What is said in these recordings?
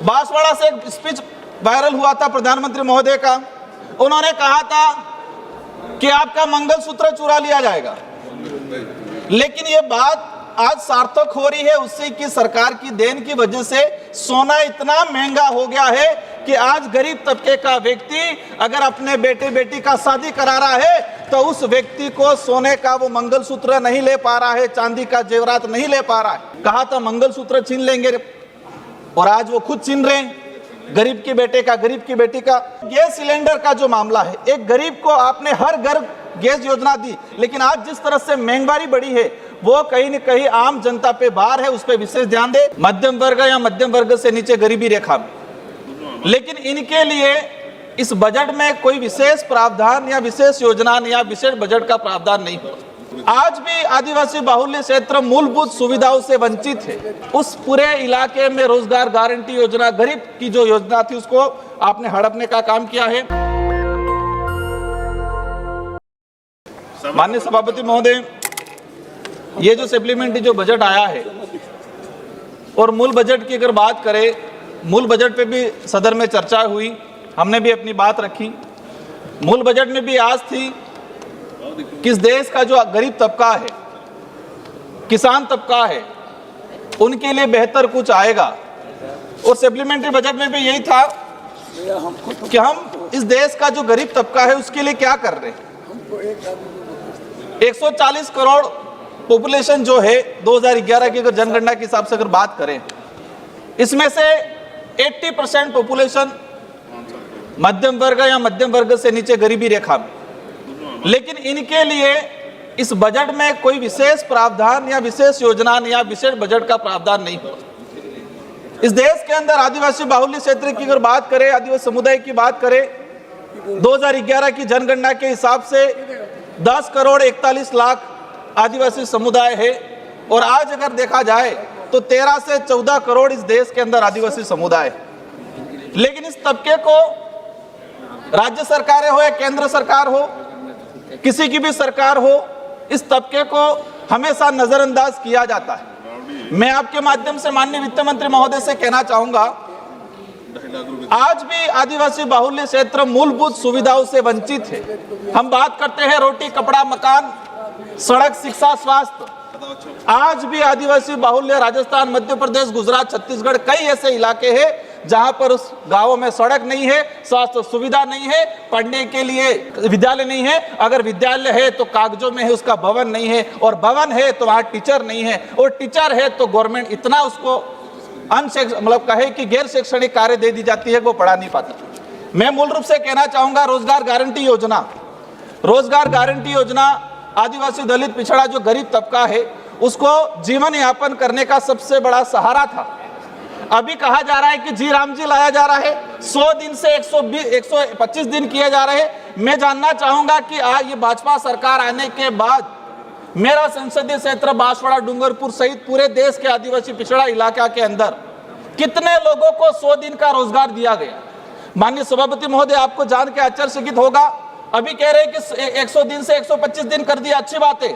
बांसवाड़ा से एक speech viral हुआ था प्रधानमंत्री महोदय का। उन्होंने कहा था कि आपका मंगलसूत्र चुरा लिया जाएगा, लेकिन ये बात आज सार्थक हो रही है उससे कि सरकार की देन की वजह से सोना इतना महंगा हो गया है कि आज गरीब तबके का व्यक्ति अगर अपने बेटे बेटी का शादी करा रहा है तो उस व्यक्ति को सोने का वो मंगलसूत्र नहीं ले पा रहा है, चांदी का जेवरात नहीं ले पा रहा है। कहा था मंगलसूत्र छीन लेंगे और आज वो खुद छीन रहे हैं, गरीब के बेटे का, गरीब की बेटी का। गैस सिलेंडर का जो मामला है, एक गरीब को आपने हर घर गैस योजना दी, लेकिन आज जिस तरह से महंगाई बढ़ी है वो कहीं न कहीं आम जनता पे भार है, उस पर विशेष ध्यान दे। मध्यम वर्ग या मध्यम वर्ग से नीचे गरीबी रेखा में, लेकिन इनके लिए इस बजट में कोई विशेष प्रावधान या विशेष योजना या विशेष बजट का प्रावधान नहीं हुआ। आज भी आदिवासी बाहुल्य क्षेत्र मूलभूत सुविधाओं से वंचित है। उस पूरे इलाके में रोजगार गारंटी योजना, गरीब की जो योजना थी, उसको आपने हड़पने का काम किया है। माननीय सभापति महोदय, ये जो सप्लीमेंट्री जो बजट आया है और मूल बजट की अगर बात करें, मूल बजट पे भी सदन में चर्चा हुई, हमने भी अपनी बात रखी। मूल बजट में भी आज थी किस देश का जो गरीब तबका है, किसान तबका है, उनके लिए बेहतर कुछ आएगा। और सप्लीमेंट्री बजट में भी यही था कि हम इस देश का जो गरीब तबका है उसके लिए क्या कर रहे हैं। 140 करोड़ पॉपुलेशन जो है 2011 की अगर जनगणना के हिसाब से अगर बात करें, इसमें से 80% पॉपुलेशन मध्यम वर्ग या मध्यम वर्ग से नीचे गरीबी रेखा में, लेकिन इनके लिए इस बजट में कोई विशेष प्रावधान या विशेष योजना या विशेष बजट का प्रावधान नहीं हुआ। इस देश के अंदर आदिवासी बाहुल्य क्षेत्र की अगर बात करें, आदिवासी समुदाय की बात करें, 2011 की जनगणना के हिसाब से 10 करोड़ 41 लाख आदिवासी समुदाय है और आज अगर देखा जाए तो 13 से 14 करोड़ इस देश के अंदर आदिवासी समुदाय है। लेकिन इस तबके को राज्य सरकारें हो या केंद्र सरकार हो, किसी की भी सरकार हो, इस तबके को हमेशा नजरअंदाज किया जाता है। मैं आपके माध्यम से माननीय वित्त मंत्री महोदय से कहना चाहूंगा, आज भी आदिवासी बाहुल्य क्षेत्र मूलभूत सुविधाओं से वंचित है। हम बात करते हैं रोटी, कपड़ा, मकान, सड़क, शिक्षा, स्वास्थ्य। आज भी आदिवासी बाहुल्य राजस्थान, मध्य प्रदेश, गुजरात, छत्तीसगढ़ कई ऐसे इलाके हैं जहां पर उस गांवों में सड़क नहीं है, स्वास्थ्य सुविधा नहीं है, पढ़ने के लिए विद्यालय नहीं है, अगर विद्यालय है तो कागजों में है, उसका भवन नहीं है, और भवन है तो वहां टीचर नहीं है, और टीचर है तो गवर्नमेंट इतना उसको मतलब कहे कि गैर शैक्षणिक कार्य दे दी जाती है, वो पढ़ा नहीं पाती। मैं मूल रूप से कहना चाहूंगा, रोजगार गारंटी योजना, रोजगार गारंटी योजना आदिवासी, दलित, पिछड़ा जो गरीब तबका है उसको जीवन यापन करने का सबसे बड़ा सहारा था। अभी कहा जा रहा है कि जी राम जी लाया जा रहा है, 100 दिन से 125 दिन किए जा रहे हैं। मैं जानना चाहूंगा कि ये भाजपा सरकार आने के बाद मेरा संसदीय क्षेत्र बांसवाड़ा, डूंगरपुर सहित पूरे देश के आदिवासी पिछड़ा इलाका के अंदर कितने लोगों को 100 दिन का रोजगार दिया गया। माननीय सभापति महोदय, आपको जान के आश्चर्यचकित होगा, अभी कह रहे हैं कि 100 दिन से 125 दिन कर दिया, अच्छी बात है,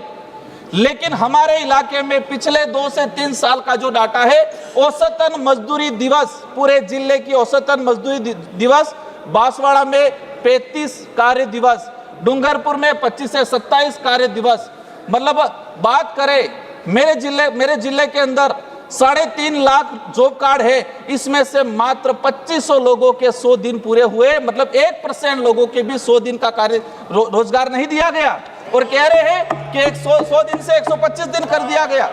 लेकिन हमारे इलाके में पिछले 2 से 3 साल का जो डाटा है, औसतन मजदूरी दिवस, पूरे जिले की औसतन मजदूरी दिवस बांसवाड़ा में 35 कार्य दिवस, डूंगरपुर में 25 से 27 कार्य दिवस। मतलब बात करें मेरे जिले के अंदर 3.5 लाख जॉब कार्ड है, इसमें से मात्र 2500 लोगों के 100 दिन पूरे हुए, मतलब 1% लोगों के भी 100 दिन का कार्य रोजगार नहीं दिया गया, और कह रहे हैं कि 100 दिन से 125 दिन कर दिया गया।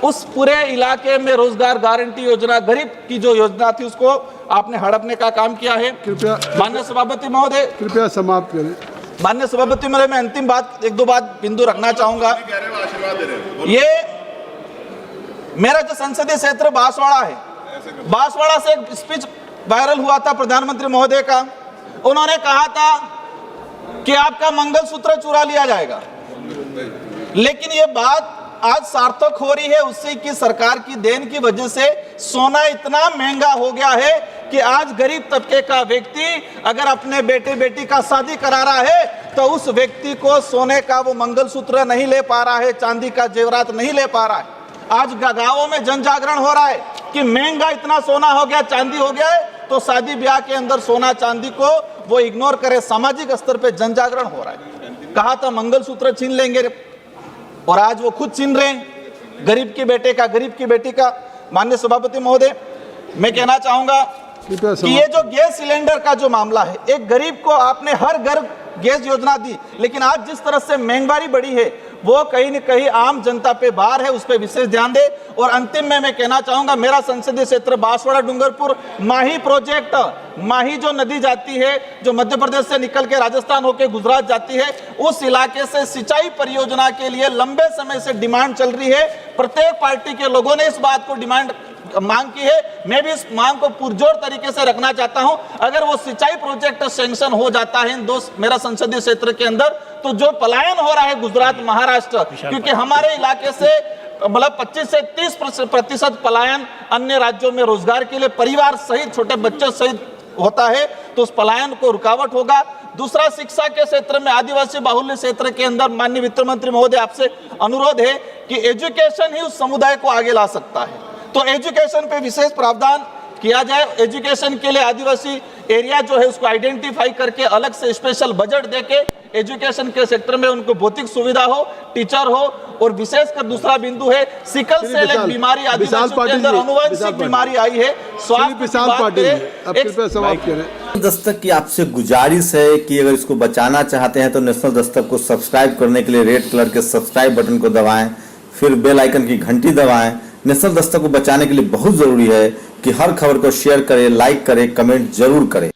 उस पूरे इलाके में रोजगार गारंटी योजना, गरीब की जो योजना थी, उसको आपने हड़पने का काम किया है। कृपया माननीय सभापति महोदय, कृपया समाप्त करें। माननीय सभापति महोदय, मैं अंतिम बात, 1-2 बात बिंदु रखना चाहूंगा। ये मेरा जो संसदीय क्षेत्र बांसवाड़ा है, बांसवाड़ा से एक स्पीच वायरल हुआ था प्रधानमंत्री महोदय का। उन्होंने कहा था कि आपका मंगलसूत्र चुरा लिया जाएगा, लेकिन ये बात आज सार्थक हो रही है उससे कि सरकार की देन की वजह से सोना इतना महंगा हो गया है कि आज गरीब तबके का व्यक्ति अगर अपने बेटे बेटी का शादी करा रहा है तो उस व्यक्ति को सोने का वो मंगलसूत्र नहीं ले पा रहा है, चांदी का जेवरात नहीं ले पा रहा है। आज गांवों में जन जागरण हो रहा है कि महंगा इतना सोना हो गया, चांदी हो गया है, तो शादी ब्याह के अंदर सोना चांदी को वो इग्नोर करे। सामाजिक स्तर पे जन जागरण हो रहा है। कहा था मंगलसूत्र छीन लेंगे और आज वो खुद छीन रहे हैं, गरीब के बेटे का, गरीब की बेटी का। माननीय सभापति महोदय, मैं कहना चाहूंगा कि ये जो गैस सिलेंडर का जो मामला है, एक गरीब को आपने हर घर गैस योजना दी, लेकिन आज जिस तरह से महंगाई बढ़ी है वो कहीं न कहीं आम जनता पे भार है, उस पर विशेष ध्यान दे। और अंतिम में मैं कहना चाहूंगा, मेरा संसदीय क्षेत्र बांसवाड़ा डूंगरपुर माही प्रोजेक्ट, माही जो नदी जाती है, जो मध्य प्रदेश से निकल के राजस्थान होकर गुजरात जाती है, उस इलाके से सिंचाई परियोजना के लिए लंबे समय से डिमांड चल रही है। प्रत्येक पार्टी के लोगों ने इस बात को डिमांड मांग की है। मैं भी इस मांग को पुरजोर तरीके से रखना चाहता हूं। अगर वो सिंचाई प्रोजेक्ट सैंक्शन हो जाता है मेरा संसदीय क्षेत्र के अंदर, तो जो पलायन हो रहा है गुजरात महाराष्ट्र, क्योंकि हमारे इलाके से मतलब 25 से 30% पलायन अन्य राज्यों में रोजगार के लिए परिवार सहित, छोटे बच्चों सहित होता है, तो उस पलायन को रुकावट होगा। दूसरा, शिक्षा के क्षेत्र में आदिवासी बाहुल्य क्षेत्र के अंदर माननीय वित्त मंत्री महोदय आपसे अनुरोध है कि एजुकेशन ही उस समुदाय को आगे ला सकता है, तो एजुकेशन पे विशेष प्रावधान किया जाए। एजुकेशन के लिए आदिवासी एरिया जो है उसको आइडेंटिफाई करके अलग से स्पेशल बजट देके एजुकेशन के सेक्टर में उनको भौतिक सुविधा हो, टीचर हो। और विशेषकर दूसरा बिंदु है सिकल सेल, एक बीमारी आदिवासियों के अंदर अनुवंशिक बीमारी आई है, स्वास्थ्य। दस्तक की आपसे गुजारिश है कि अगर इसको बचाना चाहते हैं तो नेशनल दस्तक को सब्सक्राइब करने के लिए रेड कलर के सब्सक्राइब बटन को दबाएं, फिर बेल आइकन की घंटी दबाएं। नेशनल दस्तक को बचाने के लिए बहुत जरूरी है कि हर खबर को शेयर करें, लाइक करें, कमेंट जरूर करें।